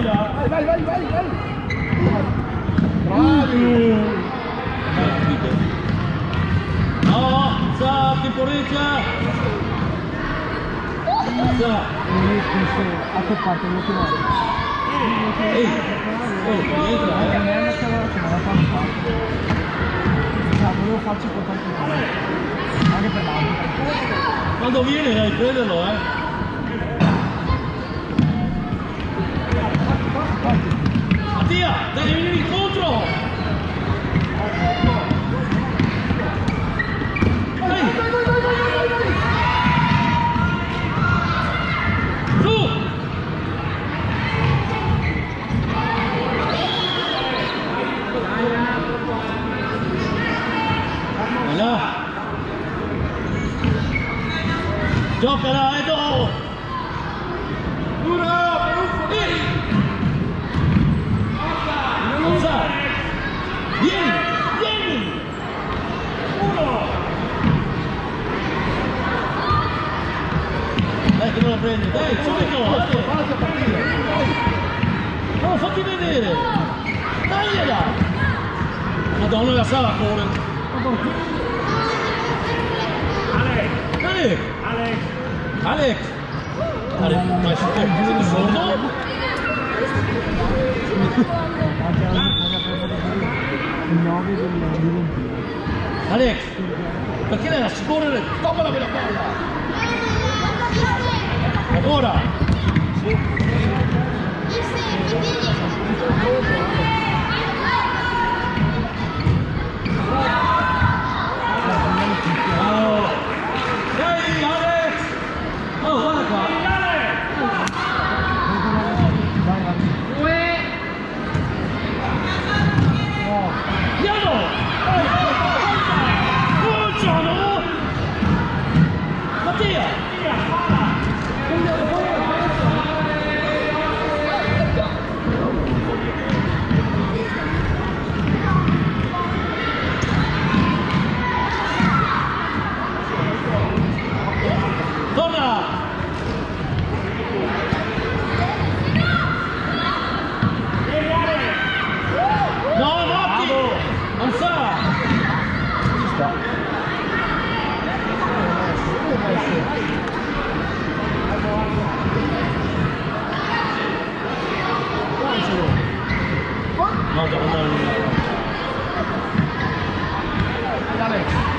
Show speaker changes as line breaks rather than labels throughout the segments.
Vai, vai, vai, vai, vai. Bravi.
No, sa, temporeggia. Sa.
A che parte lo chiamare?
Ehi, entra,
Volevo farci portare anche per l'altro.
Quando viene dai prenderlo, Mattia, devi venire incontro! Su! Là. Giocala, Edo! Duro! Non sa! Vieni! Vieni! Uno! Dai che non la prende! Dai, subito! No, fatti vedere! Tagliala! Madonna, la sala corre! Alex! Alex! Alex, ma sei sordo? Alex! Perché lei la scorrere? Toccala quella palla! Ancora!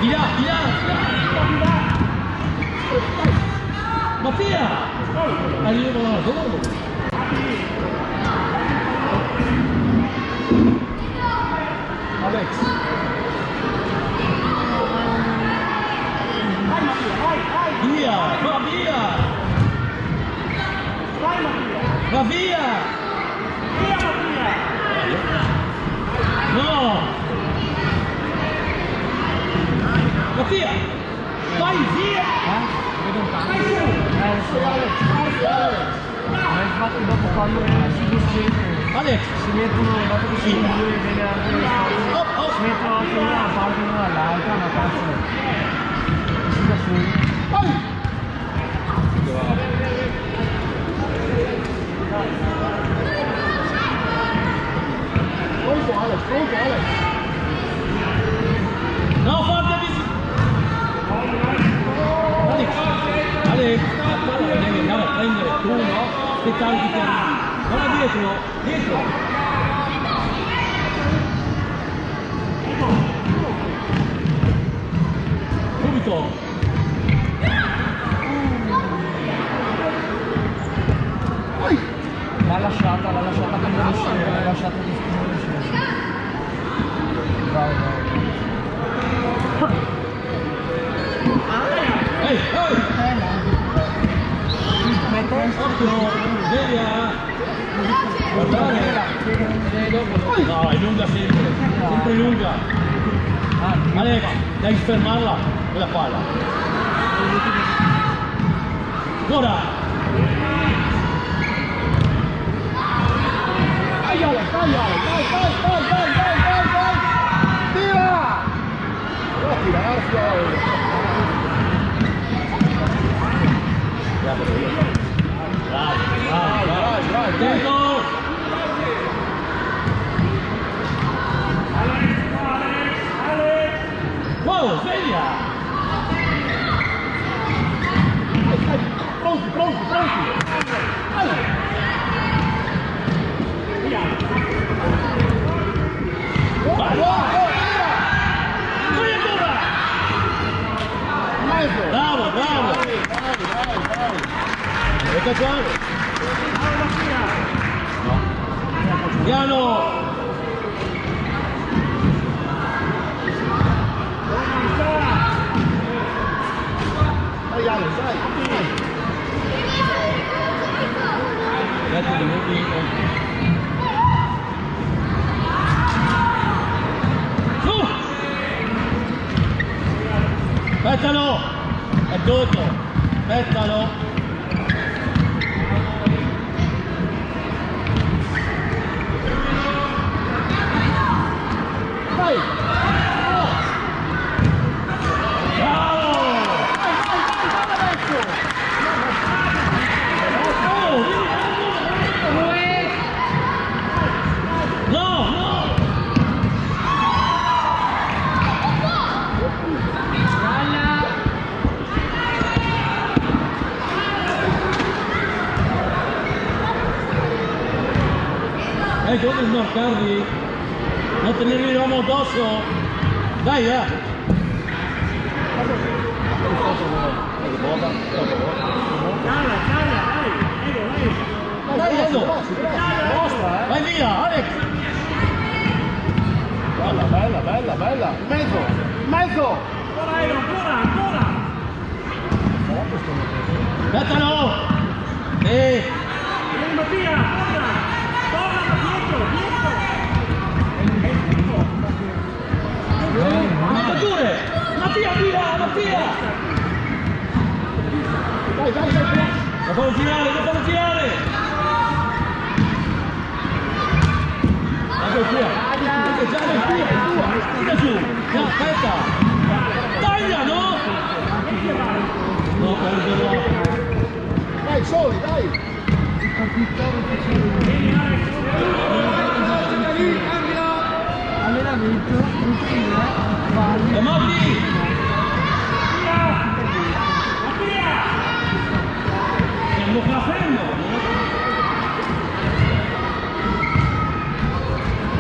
Di là, di là, di là! Mattia! Arrivo là, dove? Alex! Vai Mattia, vai, vai! Via, va via! Vai Mattia! Va via! Via Mattia! No! Mattia! Vai via! Vai su!
Ma infatti dopo quando si discende
Alex!
si mettono, dato che sono due e viene anche si mettono anche una da parte e una dall'altra, ma cazzo si da soli. Vai! Pronto Alex, pronto Alex!
No, forte di... Alex! Alex! La palla la devi andare a prendere tu, no? Aspettare che ti arrivi. Guarda dietro! Dietro! Subito!
L'ha lasciata prima di scendere, l'ha lasciata di scendere. Bravo, bravo.
Ehi, ehi!
Occhio!
Sveglia! Guardate! No, è lunga sempre! Sempre lunga! Alex, devi fermarla quella palla! Ora!
Dai Alex, dai Alex, dai! Tira! Non tirarsi Alex!
Bravo! Attento! Piano!
Dai Ale, dai!
Mettiti, mettiti. Su! Aspettalo! È tutto! Aspettalo!
Dai!
Dove smarcarli? Non tenerli l'uomo addosso? Dai, Dai, Edo! Vai via, Alex!
Bella, bella, bella, bella! In mezzo! In mezzo!
Ancora!
Aspettalo!
Mattia, torna dietro!
Pure! Mattia, via! Mattia!
Dai!
Lo fanno girare! Ecco qui! Tira giù! No, aspetta! Taglia, no? No, perderlo!
Dai, soli, dai! Allenamento, routine,
E Matti! Stiamo facendo!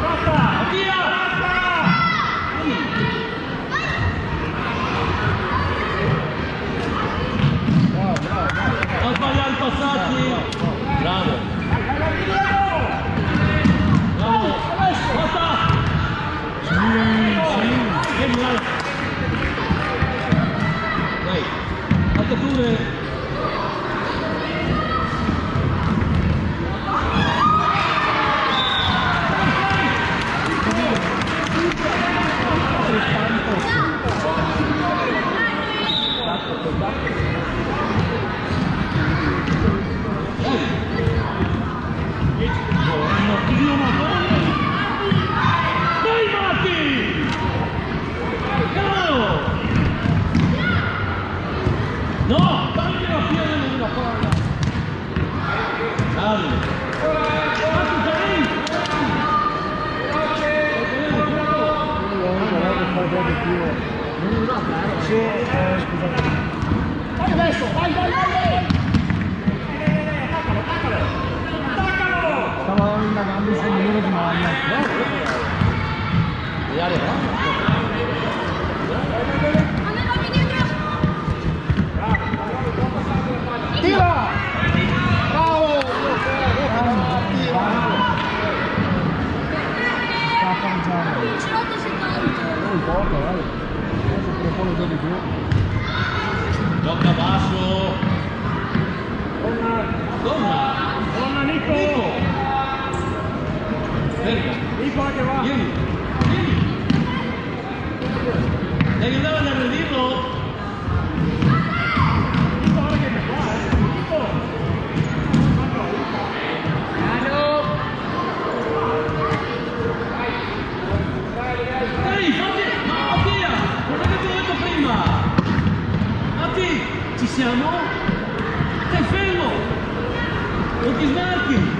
Mattia! Non sbagliare i passaggi! Bravo! Forza! Dai, attaccare! Dai Matti! Cavolo! No! Tagli la piede nella palla! Salve! Matti, dai!
scusate. Vai adesso, vai! Stavo indagando sul numero di maglia. Tira! Bravo! Sta pareggiando. Non importa, dai. Adesso propone già di più.
Gioca basso!
Donna Nico!
Ferma!
Nico che va!
Vieni! Devi andare ad aggredirlo!
Nico ora che è qua, Nico!
Ehi, fatti! Ma Mattia! Cosa che ti ho detto prima? Matti, ci siamo? Stai fermo! Non ti smarchi!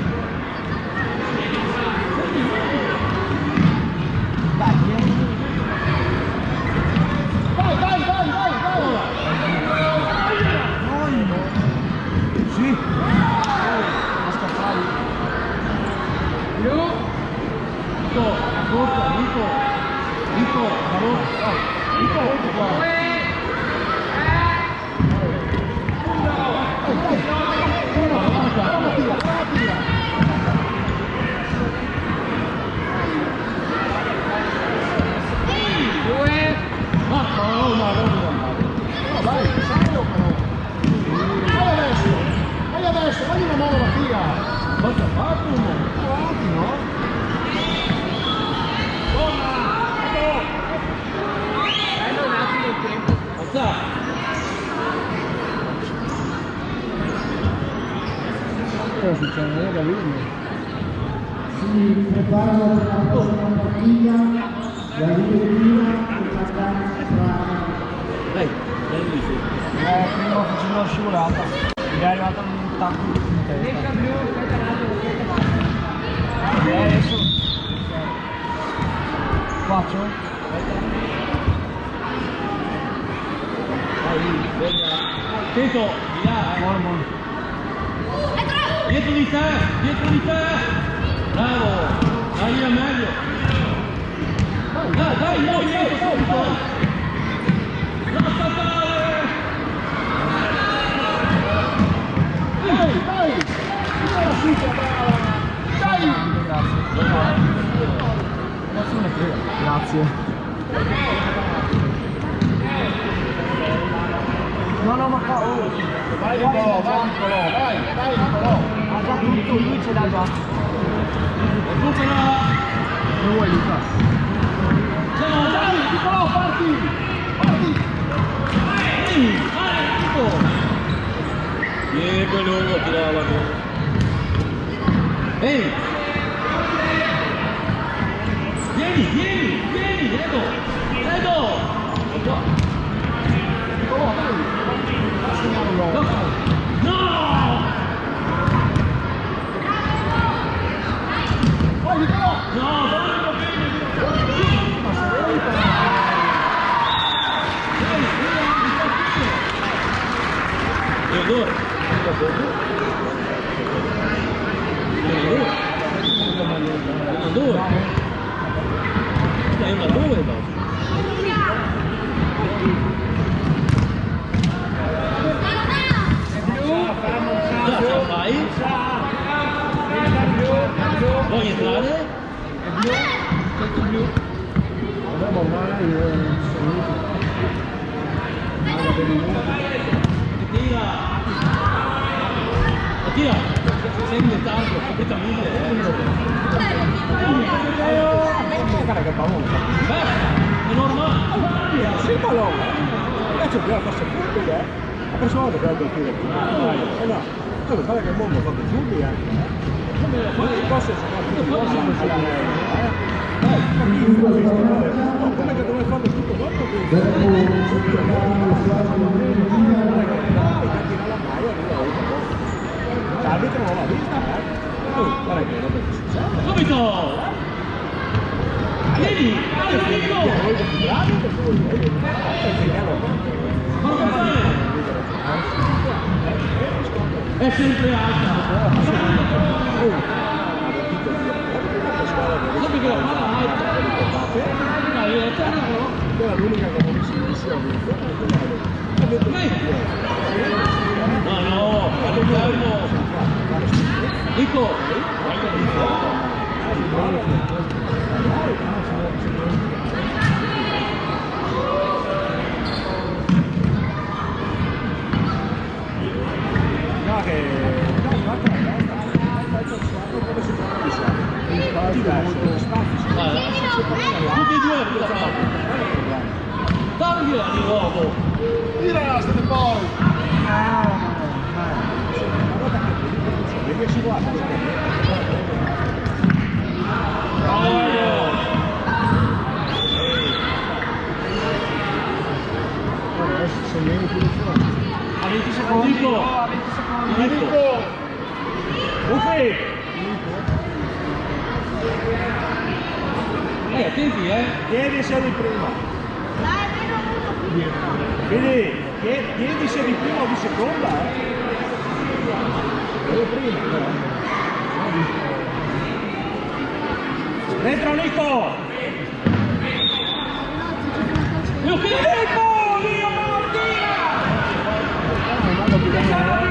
Sì. Basta fare.
Nico, a corta, Nico, Barone, Nico, qua.
Si preparano per la prossima partita, la direttiva tra
Dai, bellissimo.
Prima facendo la scivolata, mi è arrivato un tacco in testa. Adesso faccio?
Tento, di là,
Buono, buono.
dietro di te, dietro di te. Bravo, dai meglio. Dai, dai, subito. Non saltare.
Dai!
Grazie. No, no, ma qua, oh.
Vai Nicolò, dai, Nicolò!
Ha già tutto, lui ce l'ha già.
Recupera.
Lo vuoi Luca?
No, dai,
Nicolò, parti!
vai, tipo. Vieni quel lungo, tirava la gol. Ehi! Vieni, Edo! No!
Vai Nicolò!
No, una due basta. Già vai? Vuoi entrare? Tira! Sei in tanto, completamente.
Guarda che paura!
È normale.
Sì, ma no! Adesso bisogna farsi furbi, La prossima volta dobbiamo colpire. No, guarda che il mondo fa più furbi, Non posso come che dovrei fare tutto dopo l'arbitro non l'ha vista, guarda che roba che succede.
Subito! Vieni! È sempre alta! Subito la palla alta! Dai,
Quella è l'unica che non si è vinta.
no, all'interno! Nico!
No, che... come si fa?
Tutti e due da parte! Tagliela di nuovo!
Tira, state poi! Perché si guarda?
A 20 secondi.
Nico!
A 20 secondi.
Nico! Uffi!
Attenti,
Chiedi se di prima. Quindi, chiedi se di prima o di seconda, Di prima. Dentro Nico!
Nico!
Tira!